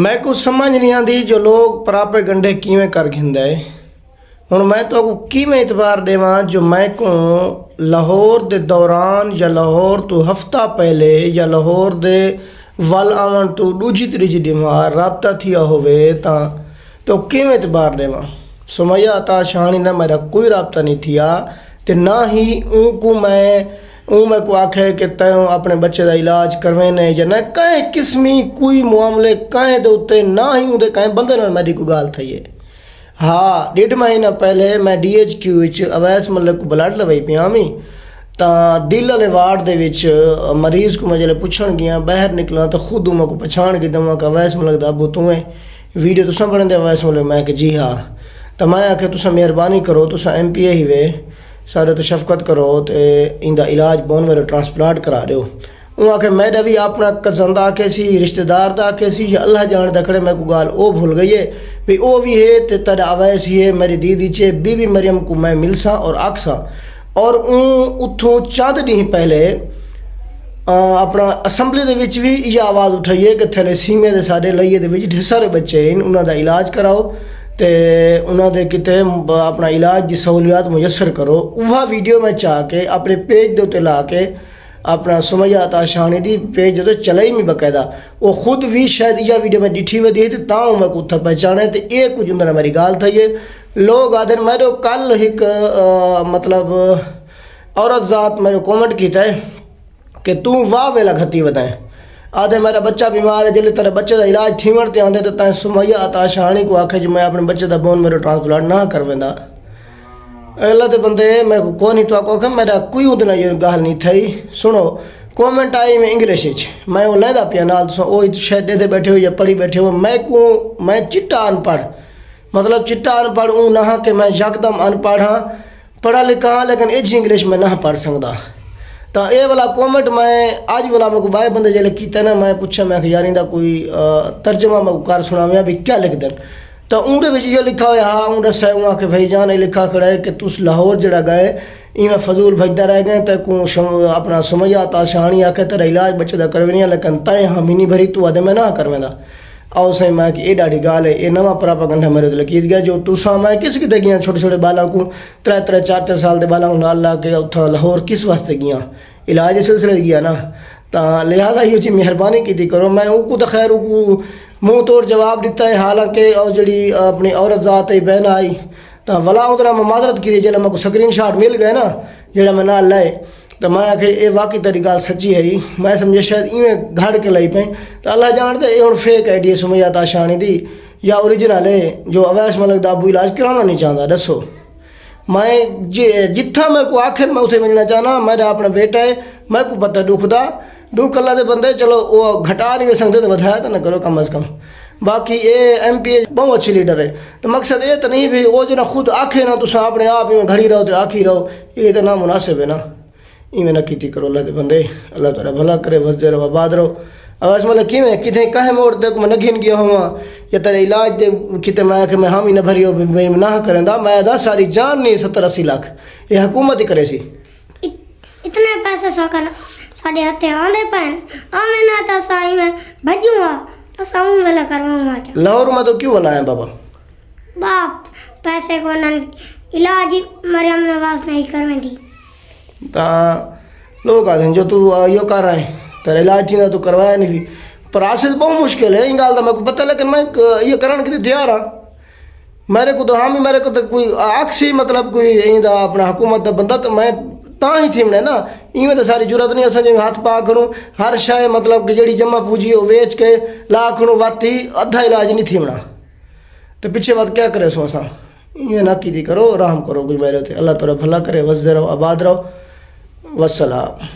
मैं कुछ समझ नहीं आती जो लोग प्रापे गंढे किवें कर घिंदे हूँ मैं तो किवें इतबार देवा जो मैं को लाहौर दे दौरान या लाहौर तो हफ्ता पहले या लाहौर दे वल आवन तो दूजी तीजी बीमार रबता थिया होवे तो किवें इतबार देवा सुमैया अता शानी ना मेरा कोई रबता नहीं थिया ते ना ही ऊँ मैं को आखे कि तय अपने बच्चे का इलाज करवे ने या न कहीं किस्मी कोई मामले कहीं दे उत्ते ना ही उदे कहीं बंदे नाल मेरी कोई गाल थई है। हाँ 1.5 महीना पहले मैं DHQ अवैस मलिक को ब्लड लवाई पिया मी दिल वाले वार्ड दे विच मरीज को मैं जल्द पुछण गया बाहर निकला तो खुद मैं को पछाण के दवा कि अवैस मलिक दा अबू तू है वीडियो तुसा बने अवैस मलिक मैं कि जी हाँ तो मैं आखे तुसा मेहरबानी करो तुसा MPA ही वे सारे तो शफकत करो तो इंदा इलाज बोन मेरे ट्रांसप्लांट करा दो वो आखे मेरा भी अपना कजन दा आखे सी रिश्तेदार दा आखे सी या अल्लाह जान दखड़े मैं को गाल ओ भूल गई है भी ओ भी है ते तेरा अवैस ही है मेरी दीदी चे बीबी मरियम को मैं मिलसा और आखसा और उथों चंद दिन पहले अपना असैम्बली दे विच भी ये आवाज़ उठाई है कि थैलेसीमिया दे साडे लइए दे विच ढेर सारे बच्चे हैं उन्हां दा इलाज कराओ ते उन्होंने दे किते अपना इलाज की सहूलियात मुयसर करो वह वीडियो मैं चाह के अपने पेज दे उत्ते ला के अपना सुमैया अता शानी दी पेज जो चलाई मैं बकायदा वो खुद भी शायद यह वीडियो मैं डिठी वी थी ताऊ मैं कुत्था पहचाने तो ये कुछ उन्होंने मेरी गाल थी है लोग आदे मेरे कल एक मतलब औरत जात मेरे कॉमेंट किया है कि तू वाह वेला खती बताए आधे मेरा बच्चा बीमार है जल्दी तेरे बच्चे का इलाज थीवण ते आंदे तो तैं सुमैया अता शानी को आखे जो मैं अपने बच्चे का बोन मेरे ट्रांसप्लांट ना करवेंदा अल्लाह दे बंदे मैं को नहीं तो आखो मेरा कोई उदना ये गाल नहीं थी सुनो कॉमेंट आई में इंग्लिश मैं वो लैदा पिया नाल ओ शायद दे बैठे हो या पढ़ी बैठे हो मैं चिट्टा अनपढ़ मतलब चिट्टा अनपढ़ हूँ ना कि मैं यकदम अनपढ़ हाँ पढ़ा लिखा हाँ लेकिन एज इंग्लिश में ना पढ़ सकता तो ये वाला कॉमेंट मैं आज वाला मैं को बाय बंदे जल्द किया ना मैं पूछा मैं यार इंदा कोई तर्जमा मैं कार सुना भी क्या लिख दें तो उनके बिच ये लिखा हुआ हाँ उन दसा वहाँ के भाई जान लिखा खड़ा है कि तुस लाहौर जरा गए इवें फजूल भजदा रह गए तो को अपना सुमैया अता शानी आखे तेरा इलाज बच्चे का करवेनिया लेकिन तय हामी नहीं भरी तू आदे मैं ना करवेंदा आओ सही मैं कि ये डाढ़ी गाल है ये नवा प्रापागंडा मेरे लकीत गया जो तुसा मैं किस किते गया छोटे छोटे बालों को 3-4 साल के बालों को नाल ला के उथा लाहौर किस वास्ते गया इलाज के सिलसिले गया ना तो लिहाजा ये जी मेहरबानी की करो मैं उनको तो खैर उनको मुँह तोड़ जवाब दिता है हालांकि और जी अपनी औरत जात है बहन आई तो वला उधर मैं मादरत की जल्द मैं को स्क्रीन शॉट मिल गए ना जो मैं ना लाए तो मैं आखे ये वाकई तेरी गाल सच्ची है मैं समझे शायद इवें घड़ के लाई पे तो अल्लाह जानते ये हम फेक आईडी सुमैया अता शानी दी या ओरिजिनल है जो अवैस मलिक दा अबू इलाज कराना नहीं चाहता दसो मैं जिथा मैं को आखिर मैं उसे मिलना चाहना मेरा अपना बेटा है मैं को पता दुख अल्लाह के बंदे चलो वो घटा नहीं सकते तो बताया तो ना करो कम अज़ कम बाकी ये MPA बहुत अच्छी लीडर है तो मकसद ये तो नहीं भी वो जो ना खुद आखे ना तुम अपने आप में घड़ी रहो तो आखी रहो ये तो ना मुनासिब है ना इवें ना की करो अल्लाह के बंदे अल्लाह ताला भला करे वसदे रहो आबाद रहो अवैस मतलब किवें कितने कहे मोड़ दे मैं नघिन गया हुआ या तेरे इलाज दे किते मैं आखे मैं हामी न भरियो मैं ना करेंदा मैं दा सारी जान नहीं 70-80 लाख ये हुकूमत ही करे सी इतने पैसे सरकार साडे हथे आंदे पन आवे ना ता साई में भजूआ तो सामू वाला करवा लाहौर में तो क्यों वाला है बाबा बाप पैसे को न इलाज मरियम नवाज नहीं करवेंदी ता लोग आते जो तू यो कर रहा है तेरा इलाज थी ना तो करवाया नहीं भी प्रोसेस बहुत मुश्किल है इन गाल का मेरे को पता लेकिन मैं ये करने के लिए तैयार हाँ मेरे को तो हाँ मेरे को तो कोई अक्सी मतलब कोई इंदा अपना हुकूमत का बंदा तो मैं ता ही थी मैंने ना इवें तो सारी जरूरत नहीं असा जिम्मे हाथ पा करूँ हर शाय मतलब कि जी जमा पूजी वो वेच के ला करूँ वाती अद्धा इलाज नहीं थी मना तो पीछे बात क्या करे सो असा इवें ना की करो आराम करो कुछ मेरे थे अल्लाह तोरा भला करे वसदे रहो आबाद रहो वसलाम।